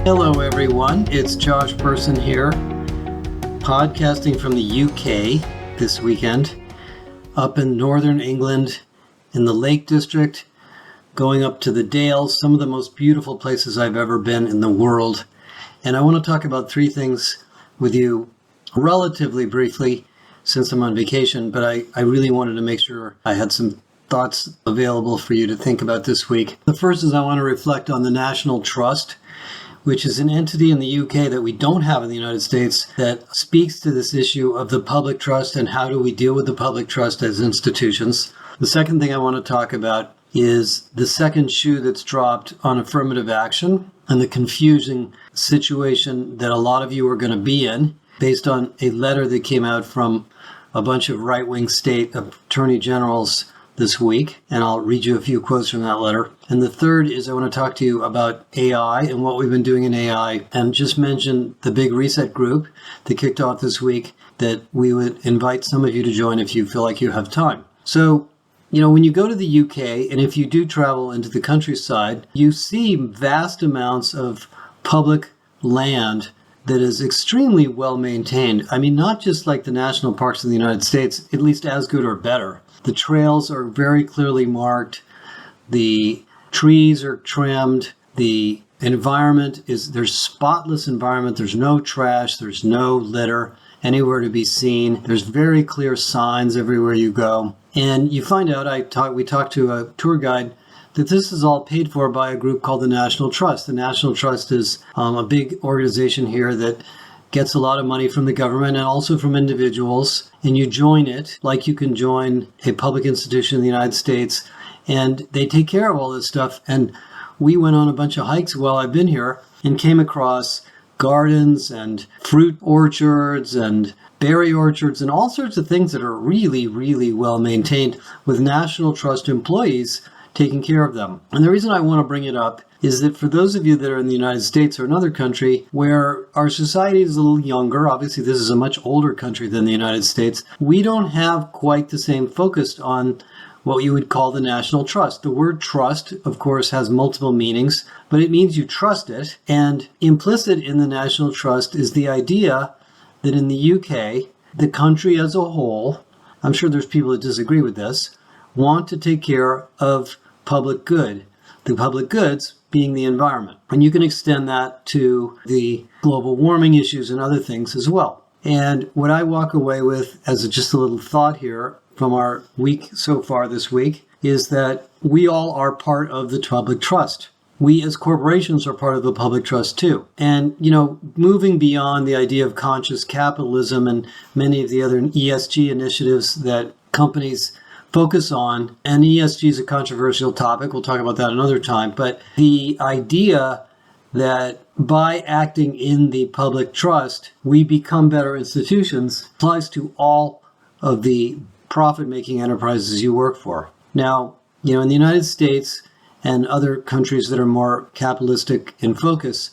Hello everyone, it's Josh Person here, podcasting from the UK this weekend, up in northern England in the Lake District, going up to the Dales, some of the most beautiful places I've ever been in the world. And I want to talk about three things with you relatively briefly since I'm on vacation, but I really wanted to make sure I had some thoughts available for you to think about this week. The first is I want to reflect on the National Trust, which is an entity in the UK that we don't have in the United States that speaks to this issue of the public trust and how do we deal with the public trust as institutions. The second thing I want to talk about is the second shoe that's dropped on affirmative action and the confusing situation that a lot of you are going to be in based on a letter that came out from a bunch of right-wing state attorney generals this week, and I'll read you a few quotes from that letter. And the third is I want to talk to you about AI and what we've been doing in AI, and just mention the big reset group that kicked off this week that we would invite some of you to join if you feel like you have time. So, when you go to the UK, and if you do travel into the countryside, you see vast amounts of public land that is extremely well maintained. I mean, not just like the national parks in the United States, at least as good or better. The trails are very clearly marked. The trees are trimmed. The environment there's spotless environment. There's no trash. There's no litter anywhere to be seen. There's very clear signs everywhere you go. And you find out, we talked to a tour guide, that this is all paid for by a group called the National Trust. The National Trust is a big organization here that gets a lot of money from the government and also from individuals, and you join it like you can join a public institution in the United States, and they take care of all this stuff. And we went on a bunch of hikes while I've been here and came across gardens and fruit orchards and berry orchards and all sorts of things that are really, really well maintained with National Trust employees taking care of them. And the reason I want to bring it up is that for those of you that are in the United States or another country where our society is a little younger, obviously this is a much older country than the United States, we don't have quite the same focus on what you would call the National Trust. The word trust, of course, has multiple meanings, but it means you trust it. And implicit in the National Trust is the idea that in the UK, the country as a whole, I'm sure there's people that disagree with this, want to take care of public good. The public goods being the environment. And you can extend that to the global warming issues and other things as well. And what I walk away with as just a little thought here from our week so far this week is that we all are part of the public trust. We as corporations are part of the public trust too. And, moving beyond the idea of conscious capitalism and many of the other ESG initiatives that companies focus on, and ESG is a controversial topic, we'll talk about that another time, but the idea that by acting in the public trust, we become better institutions applies to all of the profit-making enterprises you work for. Now, in the United States and other countries that are more capitalistic in focus,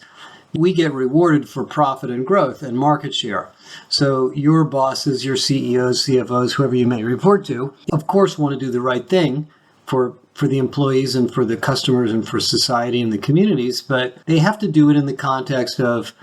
we get rewarded for profit and growth and market share. So your bosses, your CEOs, CFOs, whoever you may report to, of course want to do the right thing for the employees and for the customers and for society and the communities, but they have to do it in the context of,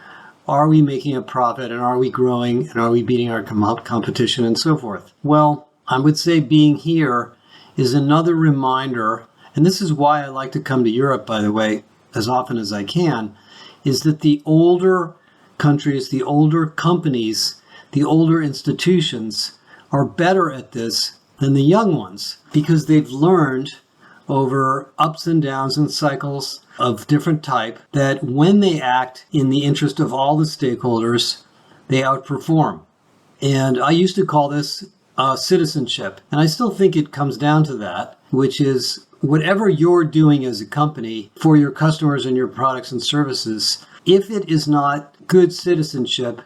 are we making a profit and are we growing and are we beating our competition and so forth? Well, I would say being here is another reminder, and this is why I like to come to Europe, by the way, as often as I can, is that the older countries, the older companies, the older institutions are better at this than the young ones because they've learned over ups and downs and cycles of different type that when they act in the interest of all the stakeholders, they outperform. And I used to call this citizenship. And I still think it comes down to that, which is whatever you're doing as a company for your customers and your products and services, if it is not good citizenship,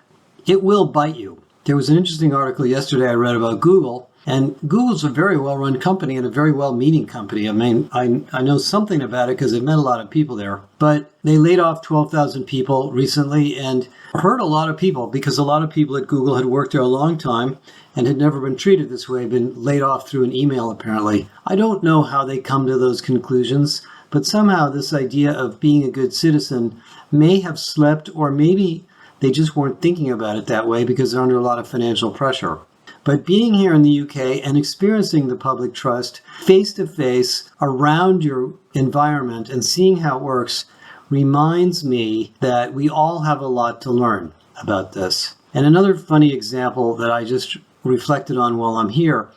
it will bite you. There was an interesting article yesterday I read about Google, and Google's a very well-run company and a very well-meaning company. I mean, I know something about it because I've met a lot of people there, but they laid off 12,000 people recently and hurt a lot of people because a lot of people at Google had worked there a long time and had never been treated this way, been laid off through an email apparently. I don't know how they come to those conclusions, But somehow this idea of being a good citizen may have slept, or maybe they just weren't thinking about it that way because they're under a lot of financial pressure. But being here in the UK and experiencing the public trust face to face around your environment and seeing how it works reminds me that we all have a lot to learn about this. And another funny example that I just reflected on while I'm here,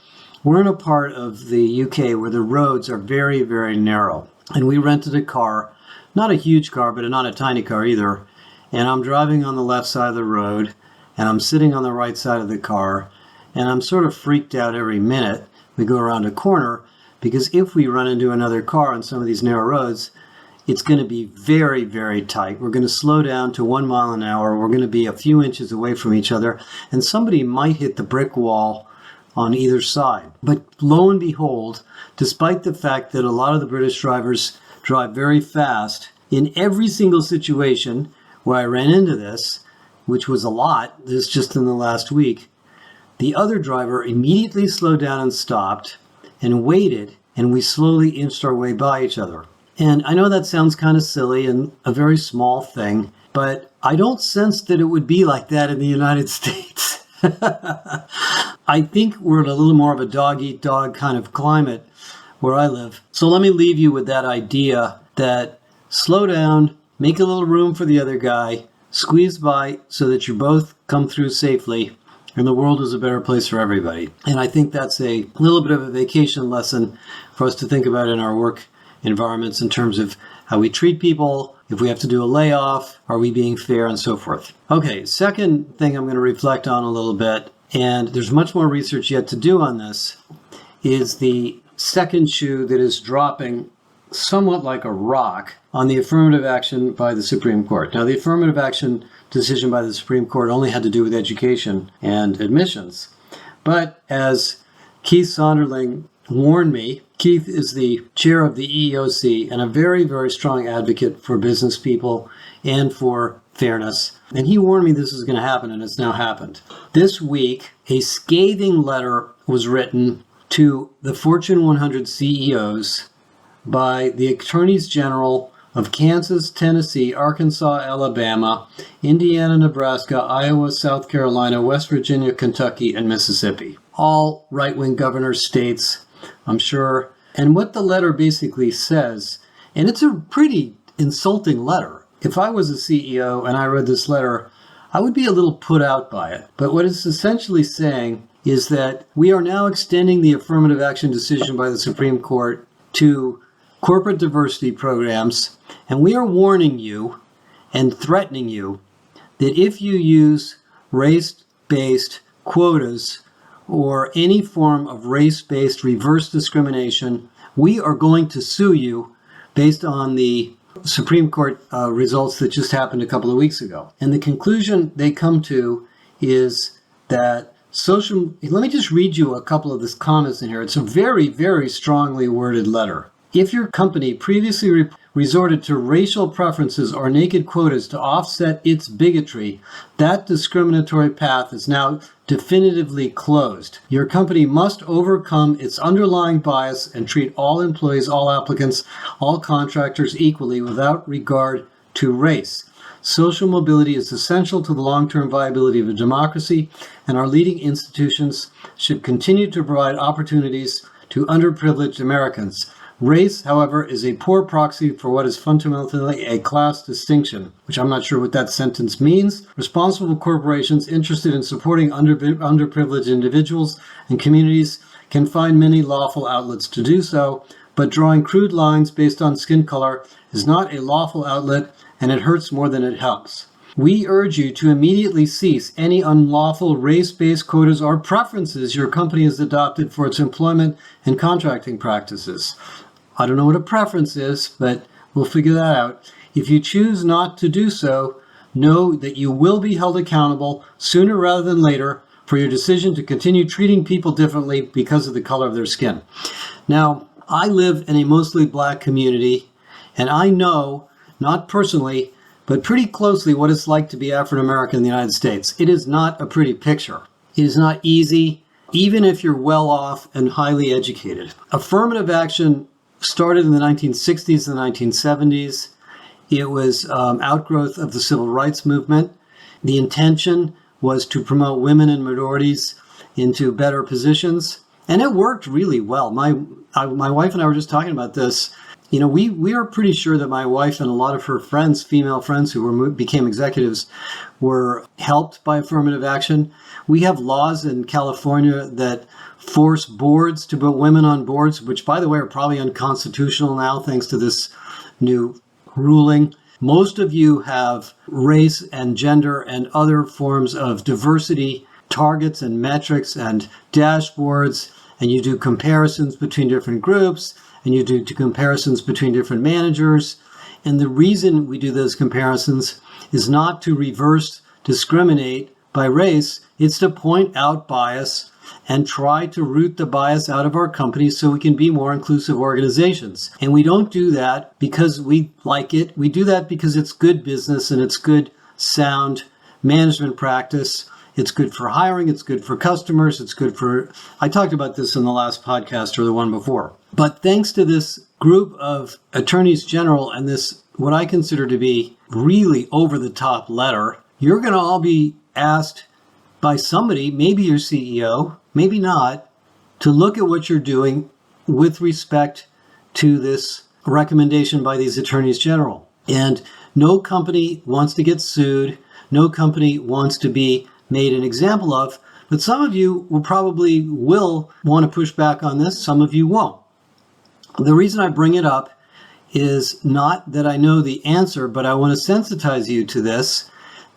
we're in a part of the UK where the roads are very, very narrow. And we rented a car, not a huge car, but not a tiny car either. And I'm driving on the left side of the road, and I'm sitting on the right side of the car, and I'm sort of freaked out every minute we go around a corner, because if we run into another car on some of these narrow roads, it's going to be very, very tight. We're going to slow down to 1 mile an hour. We're going to be a few inches away from each other, and somebody might hit the brick wall on either side. But lo and behold, despite the fact that a lot of the British drivers drive very fast, in every single situation where I ran into this, which was a lot, this just in the last week, the other driver immediately slowed down and stopped and waited, and we slowly inched our way by each other. And I know that sounds kind of silly and a very small thing, but I don't sense that it would be like that in the United States. I think we're in a little more of a dog-eat-dog kind of climate where I live. So let me leave you with that idea that slow down, make a little room for the other guy, squeeze by so that you both come through safely, and the world is a better place for everybody. And I think that's a little bit of a vacation lesson for us to think about in our work environments in terms of how we treat people, if we have to do a layoff, are we being fair, and so forth. Okay, second thing I'm going to reflect on a little bit, and there's much more research yet to do on this, is the second shoe that is dropping somewhat like a rock on the affirmative action by the Supreme Court. Now, the affirmative action decision by the Supreme Court only had to do with education and admissions. But as Keith Sonderling warned me, Keith is the chair of the EEOC and a very, very strong advocate for business people and for fairness. And he warned me this is going to happen, and it's now happened. This week, a scathing letter was written to the Fortune 100 CEOs by the Attorneys General of Kansas, Tennessee, Arkansas, Alabama, Indiana, Nebraska, Iowa, South Carolina, West Virginia, Kentucky, and Mississippi. All right-wing governor states, I'm sure. And what the letter basically says, and it's a pretty insulting letter. If I was a CEO and I read this letter, I would be a little put out by it. But what it's essentially saying is that we are now extending the affirmative action decision by the Supreme Court to corporate diversity programs, and we are warning you and threatening you that if you use race-based quotas or any form of race-based reverse discrimination, we are going to sue you based on the Supreme Court results that just happened a couple of weeks ago. And the conclusion they come to is that let me just read you a couple of the comments in here. It's a very, very strongly worded letter. If your company previously resorted to racial preferences or naked quotas to offset its bigotry, that discriminatory path is now definitively closed. Your company must overcome its underlying bias and treat all employees, all applicants, all contractors equally without regard to race. Social mobility is essential to the long-term viability of a democracy, and our leading institutions should continue to provide opportunities to underprivileged Americans. Race, however, is a poor proxy for what is fundamentally a class distinction, which I'm not sure what that sentence means. Responsible corporations interested in supporting underprivileged individuals and communities can find many lawful outlets to do so, but drawing crude lines based on skin color is not a lawful outlet, and it hurts more than it helps. We urge you to immediately cease any unlawful race-based quotas or preferences your company has adopted for its employment and contracting practices. I don't know what a preference is, but we'll figure that out. If you choose not to do so, know that you will be held accountable sooner rather than later for your decision to continue treating people differently because of the color of their skin. Now, I live in a mostly black community, and I know, not personally, but pretty closely what it's like to be African American in the United States. It is not a pretty picture. It is not easy, even if you're well off and highly educated. Affirmative action started in the 1960s and the 1970s. It was outgrowth of the civil rights movement. The intention was to promote women and minorities into better positions, and it worked really well. My wife and I were just talking about this. You know, we are pretty sure that my wife and a lot of her friends, female friends who became executives, were helped by affirmative action. We have laws in California that force boards to put women on boards, which, by the way, are probably unconstitutional now thanks to this new ruling. Most of you have race and gender and other forms of diversity targets and metrics and dashboards, and you do comparisons between different groups, and you do comparisons between different managers. And the reason we do those comparisons is not to reverse discriminate by race, it's to point out bias and try to root the bias out of our companies so we can be more inclusive organizations. And we don't do that because we like it. We do that because it's good business and it's good, sound management practice. It's good for hiring. It's good for customers. It's good for, I talked about this in the last podcast or the one before. But thanks to this group of attorneys general and this, what I consider to be really over the top letter, you're going to all be asked by somebody, maybe your CEO, maybe not, to look at what you're doing with respect to this recommendation by these attorneys general. And no company wants to get sued. No company wants to be made an example of. But some of you will probably want to push back on this. Some of you won't. The reason I bring it up is not that I know the answer, but I want to sensitize you to this,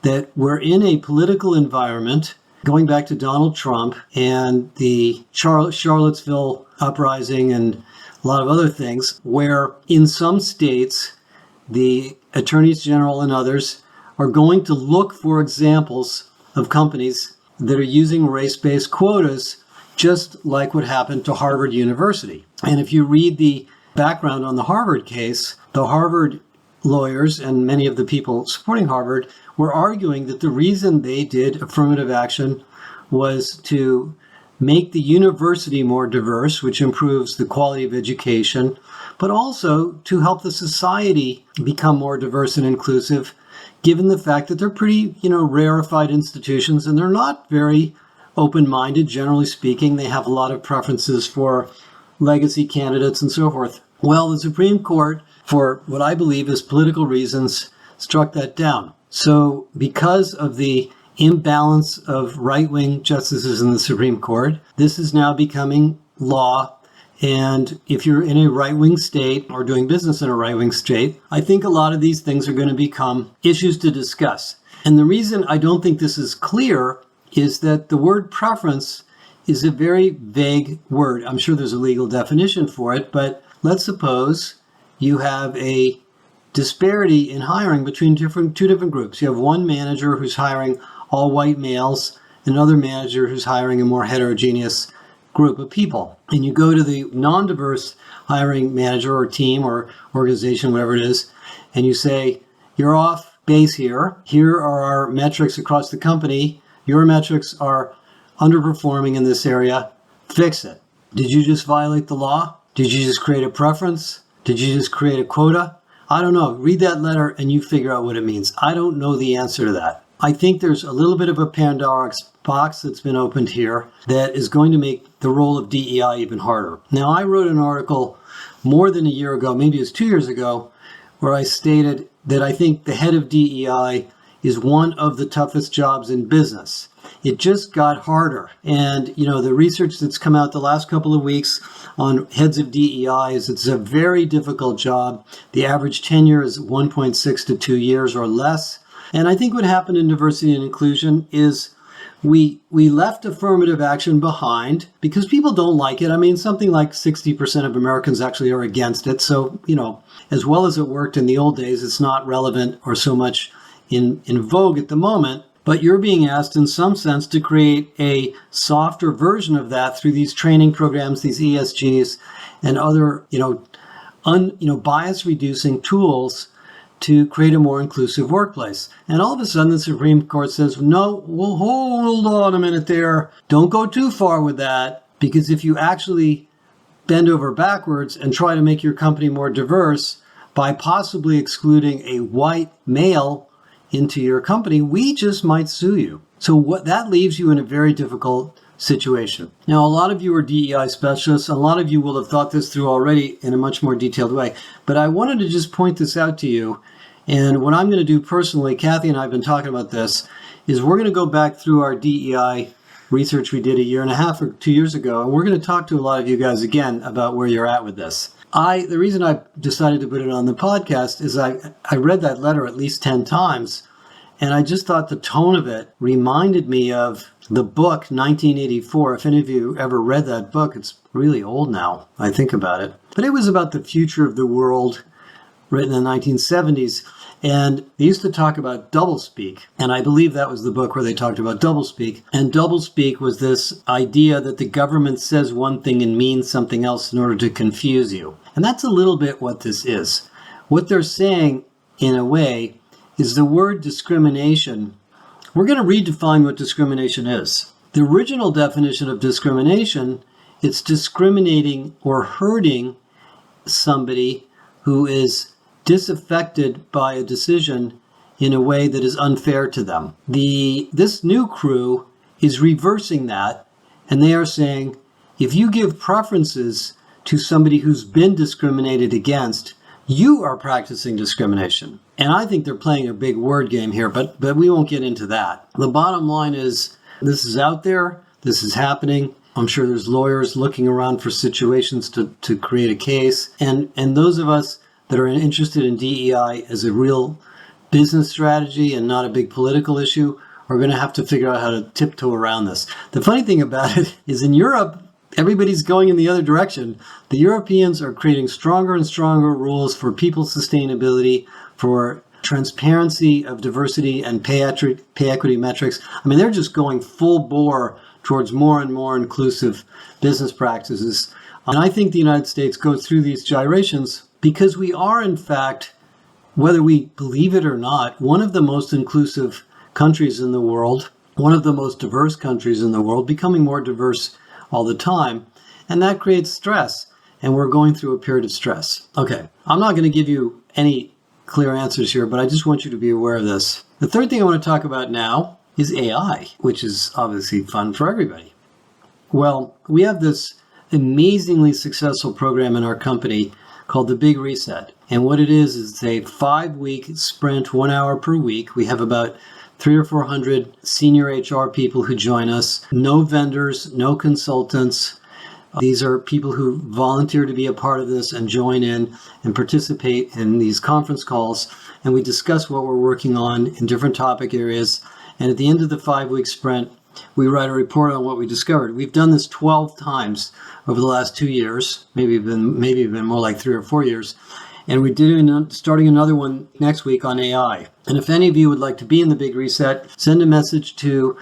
that we're in a political environment, going back to Donald Trump and the Charlottesville uprising and a lot of other things, where in some states, the attorneys general and others are going to look for examples of companies that are using race-based quotas, just like what happened to Harvard University. And if you read the background on the Harvard case, the Harvard lawyers and many of the people supporting Harvard were arguing that the reason they did affirmative action was to make the university more diverse, which improves the quality of education, but also to help the society become more diverse and inclusive, given the fact that they're pretty, rarefied institutions and they're not very open-minded, generally speaking. They have a lot of preferences for legacy candidates and so forth. Well, the Supreme Court, for what I believe is political reasons, struck that down. So because of the imbalance of right-wing justices in the Supreme Court, this is now becoming law. And if you're in a right-wing state or doing business in a right-wing state, I think a lot of these things are going to become issues to discuss. And the reason I don't think this is clear is that the word preference is a very vague word. I'm sure there's a legal definition for it, but let's suppose you have a disparity in hiring between two different groups. You have one manager who's hiring all white males, and another manager who's hiring a more heterogeneous group of people. And you go to the non-diverse hiring manager or team or organization, whatever it is, and you say, you're off base here. Here are our metrics across the company. Your metrics are underperforming in this area. Fix it. Did you just violate the law? Did you just create a preference? Did you just create a quota? I don't know. Read that letter and you figure out what it means. I don't know the answer to that. I think there's a little bit of a Pandora's box that's been opened here that is going to make the role of DEI even harder. Now, I wrote an article more than a year ago, maybe it was 2 years ago, where I stated that I think the head of DEI is one of the toughest jobs in business. It just got harder. And, the research that's come out the last couple of weeks on heads of DEI is it's a very difficult job. The average tenure is 1.6 to 2 years or less. And I think what happened in diversity and inclusion is we left affirmative action behind because people don't like it. I mean, something like 60% of Americans actually are against it. So, as well as it worked in the old days, it's not relevant or so much in vogue at the moment. But you're being asked in some sense to create a softer version of that through these training programs, these ESGs, and other, bias reducing tools to create a more inclusive workplace. And all of a sudden the Supreme Court says, no, well, hold on a minute there. Don't go too far with that, because if you actually bend over backwards and try to make your company more diverse by possibly excluding a white male into your company, we just might sue you. So what that leaves you in a very difficult situation. Now, a lot of you are DEI specialists. A lot of you will have thought this through already in a much more detailed way. But I wanted to just point this out to you. And what I'm going to do personally, Kathy and I have been talking about this, is we're going to go back through our DEI research we did a year and a half or 2 years ago, and we're going to talk to a lot of you guys again about where you're at with this. The reason I decided to put it on the podcast is I read that letter at least 10 times, and I just thought the tone of it reminded me of the book 1984. If any of you ever read that book, it's really old now, I think about it. But it was about the future of the world, written in the 1970s. And they used to talk about doublespeak. And I believe that was the book where they talked about doublespeak. And doublespeak was this idea that the government says one thing and means something else in order to confuse you. And that's a little bit what this is. What they're saying, in a way, is the word discrimination. We're going to redefine what discrimination is. The original definition of discrimination, it's discriminating or hurting somebody who is disaffected by a decision in a way that is unfair to them. This new crew is reversing that, and they are saying, if you give preferences to somebody who's been discriminated against, you are practicing discrimination. And I think they're playing a big word game here, but we won't get into that. The bottom line is, this is out there, this is happening. I'm sure there's lawyers looking around for situations to create a case. And those of us that are interested in DEI as a real business strategy and not a big political issue are going to have to figure out how to tiptoe around this. The funny thing about it is in Europe, everybody's going in the other direction. The Europeans are creating stronger and stronger rules for people's sustainability, for transparency of diversity and pay equity metrics. I mean, they're just going full bore towards more and more inclusive business practices. And I think the United States goes through these gyrations because we are, in fact, whether we believe it or not, one of the most inclusive countries in the world, one of the most diverse countries in the world, becoming more diverse all the time. And that creates stress. And we're going through a period of stress. Okay, I'm not going to give you any clear answers here, but I just want you to be aware of this. The third thing I want to talk about now is AI, which is obviously fun for everybody. Well, we have this amazingly successful program in our company called the Big Reset. And what it is a 5-week sprint, 1 hour per week. We have about 300 or 400 senior HR people who join us. No vendors, no consultants. These are people who volunteer to be a part of this and join in and participate in these conference calls. And we discuss what we're working on in different topic areas. And at the end of the 5-week sprint, we write a report on what we discovered. We've done this 12 times over the last 2 years, maybe been more like 3 or 4 years. And we're starting another one next week on AI. And if any of you would like to be in the Big Reset, send a message to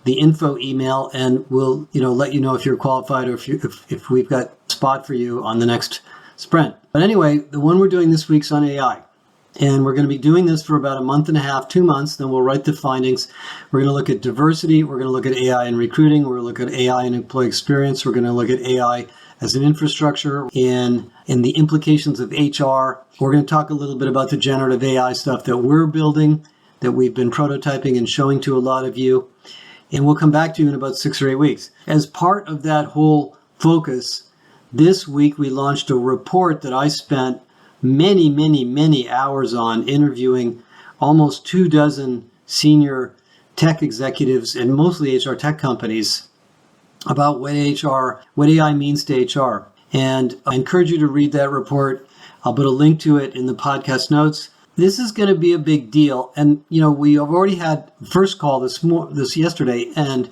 the info email, and we'll let you know if you're qualified or if we've got a spot for you on the next sprint. But anyway, the one we're doing this week's on AI. And we're going to be doing this for about a month and a half, 2 months. Then we'll write the findings. We're going to look at diversity. We're going to look at AI in recruiting. We're going to look at AI in employee experience. We're going to look at AI as an infrastructure in the implications of HR. We're going to talk a little bit about the generative AI stuff that we're building, that we've been prototyping and showing to a lot of you. And we'll come back to you in about 6 or 8 weeks. As part of that whole focus, this week we launched a report that I spent many hours on, interviewing almost 24 senior tech executives and mostly HR tech companies about what AI means to HR. And I encourage you to read that report. I'll put a link to it in the podcast notes. This is going to be a big deal. And, we have already had first call this yesterday, and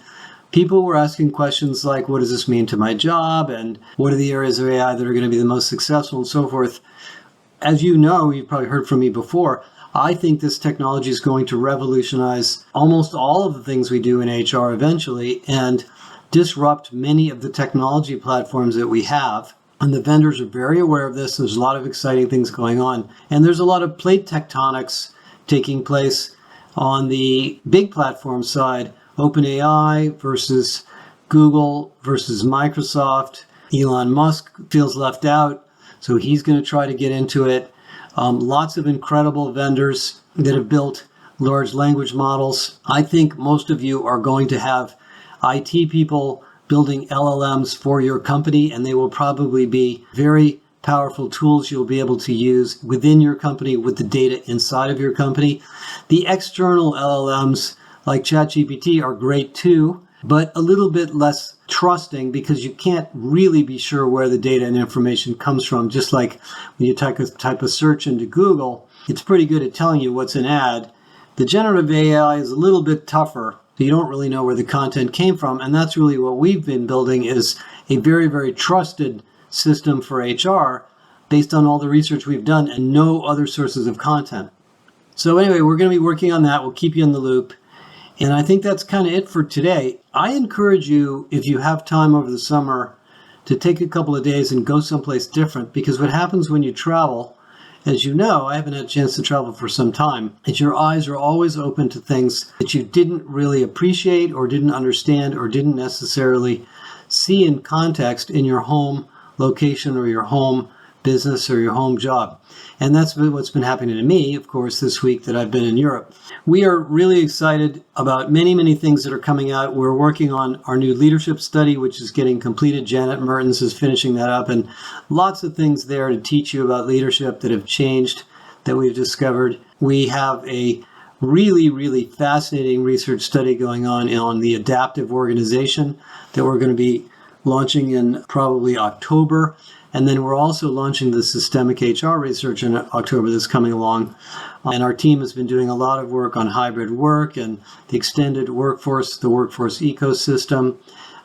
people were asking questions like, what does this mean to my job? And what are the areas of AI that are going to be the most successful and so forth? As you know, you've probably heard from me before, I think this technology is going to revolutionize almost all of the things we do in HR eventually and disrupt many of the technology platforms that we have. And the vendors are very aware of this. There's a lot of exciting things going on. And there's a lot of plate tectonics taking place on the big platform side, OpenAI versus Google versus Microsoft, Elon Musk feels left out, so he's going to try to get into it. Lots of incredible vendors that have built large language models. I think most of you are going to have IT people building LLMs for your company, and they will probably be very powerful tools you'll be able to use within your company with the data inside of your company. The external LLMs like ChatGPT are great too, but a little bit less trusting because you can't really be sure where the data and information comes from. Just like when you type a search into Google, it's pretty good at telling you what's an ad. The generative AI is a little bit tougher, so you don't really know where the content came from. And that's really what we've been building, is a very, very trusted system for HR based on all the research we've done and no other sources of content. So anyway, we're going to be working on that. We'll keep you in the loop. And I think that's kind of it for today. I encourage you, if you have time over the summer, to take a couple of days and go someplace different, because what happens when you travel, as you know, I haven't had a chance to travel for some time, is your eyes are always open to things that you didn't really appreciate or didn't understand or didn't necessarily see in context in your home location or your home business or your home job. And that's what's been happening to me, of course, this week that I've been in Europe. We are really excited about many, many things that are coming out. We're working on our new leadership study, which is getting completed. Janet Mertens is finishing that up, and lots of things there to teach you about leadership that have changed, that we've discovered. We have a really, really fascinating research study going on the adaptive organization that we're going to be launching in probably October. And then we're also launching the systemic HR research in October that's coming along. And our team has been doing a lot of work on hybrid work and the extended workforce, the workforce ecosystem,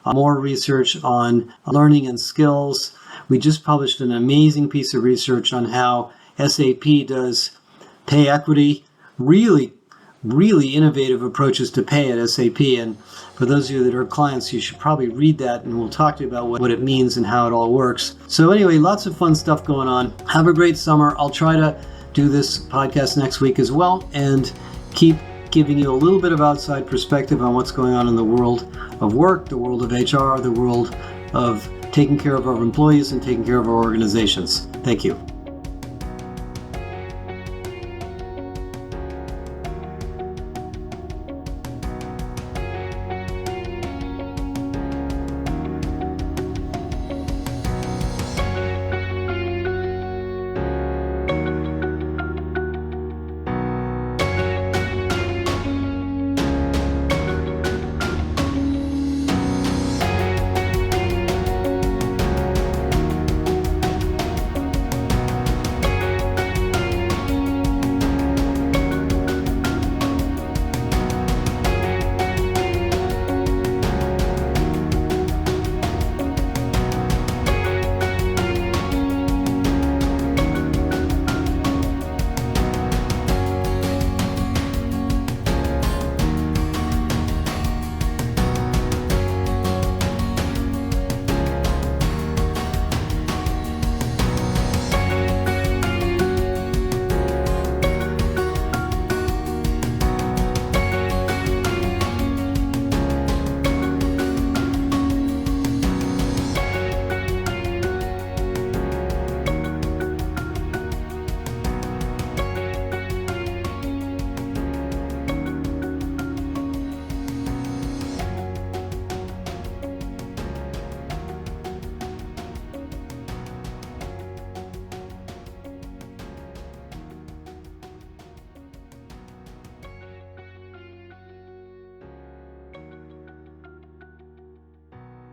more research on learning and skills. We just published an amazing piece of research on how SAP does pay equity, really innovative approaches to pay at SAP. And for those of you that are clients, you should probably read that, and we'll talk to you about what it means and how it all works. So anyway, lots of fun stuff going on. Have a great summer. I'll try to do this podcast next week as well and keep giving you a little bit of outside perspective on what's going on in the world of work, the world of HR, the world of taking care of our employees and taking care of our organizations. Thank you.